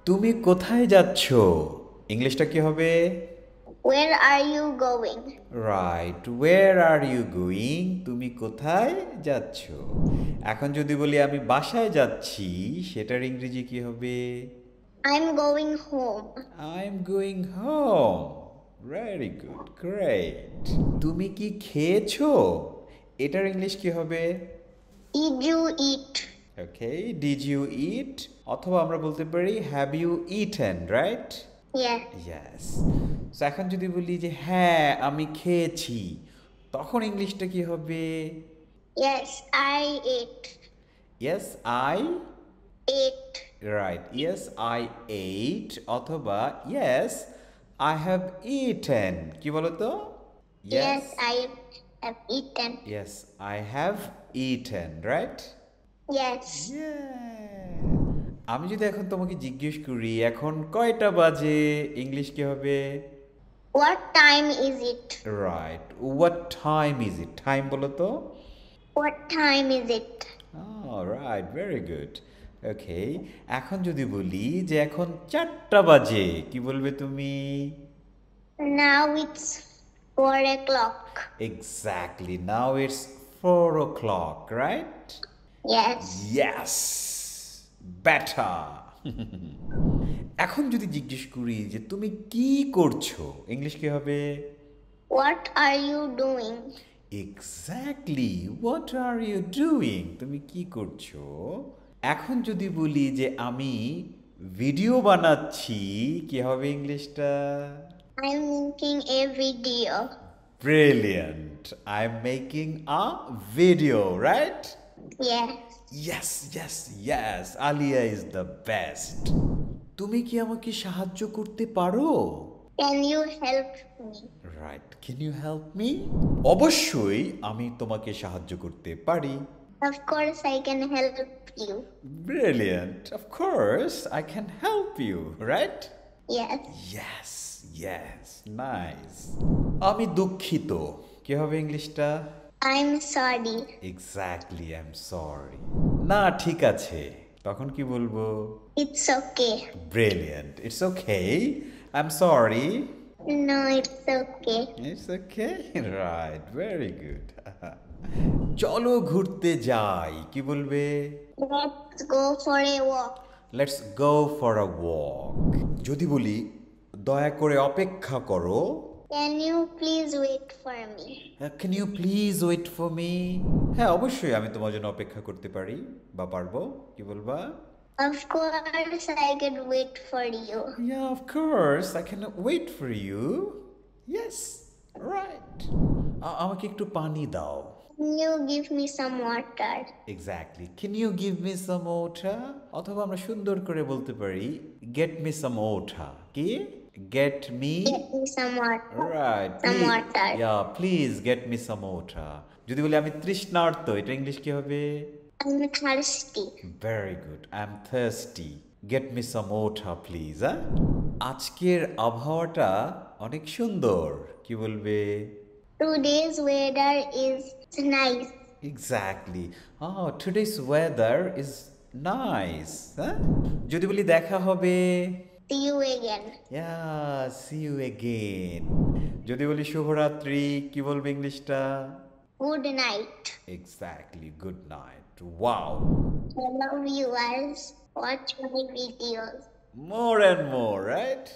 তুমি কোথায় যাচ্ছ? ইংলিশটা কি হবে? Where are you going? Right, where are you going? তুমি কোথায় যাচ্ছ? এখন যদি বলি আমি বাসায় যাচ্ছি, সেটার ইংরেজি কি হবে? I'm going home. I am going home. Very good, great. তুমি কি খেয়েছো? এটার ইংলিশ কি হবে? Did you eat? Okay, did you eat? অথবা আমরা বলতে পারি have you eaten, right? Yes. Yes. So এখন যদি বলি যে হ্যাঁ আমি খেয়েছি, তখন ইংলিশটা কি হবে? Yes, I ate. Yes I, Ate. Right, yes I eight, অথবা ইয়েস আই হ্যাভ ইটেন। কি বলো তো? Yes, Yes, I have eaten. Yes I have eaten, right? Yes. আমি যদি এখন তোমাকে জিজ্ঞেস করি এখন কয়টা বাজে, ইংলিশ কি হবে? What time is it? Right, what time is it? Time বলো তো। What time is it? Right, very good. Okay, এখন যদি বলি যে এখন 4টা বাজে, কি বলবে তুমি? Now it's 4 o'clock. Exactly, now it's 4 o'clock, right? Yes. Yes, better. এখন যদি জিজ্ঞেস করি যে তুমি কি করছো, ইংলিশ কি হবে? What are you doing? Exactly, what are you doing? তুমি কি করছো? এখন যদি বলি যে আমি ভিডিও বানাচ্ছি, কি হবে ইংলিশটা? I'm making a video. Brilliant, I am making a video, right? Yes. Yes, yes, yes, Alia is the best. তুমি কি আমাকে সাহায্য করতে পারো? Can you help me? Right, can you help me? অবশ্যই আমি তোমাকে সাহায্য করতে পারি। Of course, I can help you. Brilliant, of course I can help you, right? Yes. Yes, yes, nice. আমি দুঃখিত, কি হবে ইংলিশটা? I'm sorry. Exactly, I am sorry. না ঠিক আছে, তখন কি বলবো? It's okay. Brilliant, it's okay, I am sorry. No, it's okay. It's okay, right, very good. চলো ঘুরতে যাই, কি বলবে? Let's go for a walk. Let's go for a walk. যদি বলি দয়া করে অপেক্ষা করো, Can you please wait for me? Can you please wait for me? হ্যাঁ, অবশ্যই আমি তোমার জন্য অপেক্ষা করতে পারি বা পারবো, কি বলবা? Of course, I can wait for you. Yeah, of course I can wait for you. Yes, right. আমাকে একটু পানি দাও। Can you give me some water? Exactly, can you give me some water? অথবা আমরা সুন্দর করে বলতে পারি গেট মি সাম ওয়াটার। কি? Get me, Get me some water. Right, Some water. Yeah, please get me some water. যদি বলি আমি তৃষ্ণার্ত, এটা ইংলিশ কি হবে? I'm thirsty. Very good, I am thirsty. Gate me some water please. আজকের আবহাওয়াটা অনেক সুন্দর, কি বলবে? Today's weather is nice. Exactly, today's weather is nice. যদি বলি দেখা হবে, See you again. Yeah, see you again. যদি বলি শুভরাত্রি, কি বলবে ইংলিশটা? Good night. Exactly, good night. Wow, Hello, viewers. Watch my videos. more and more, right?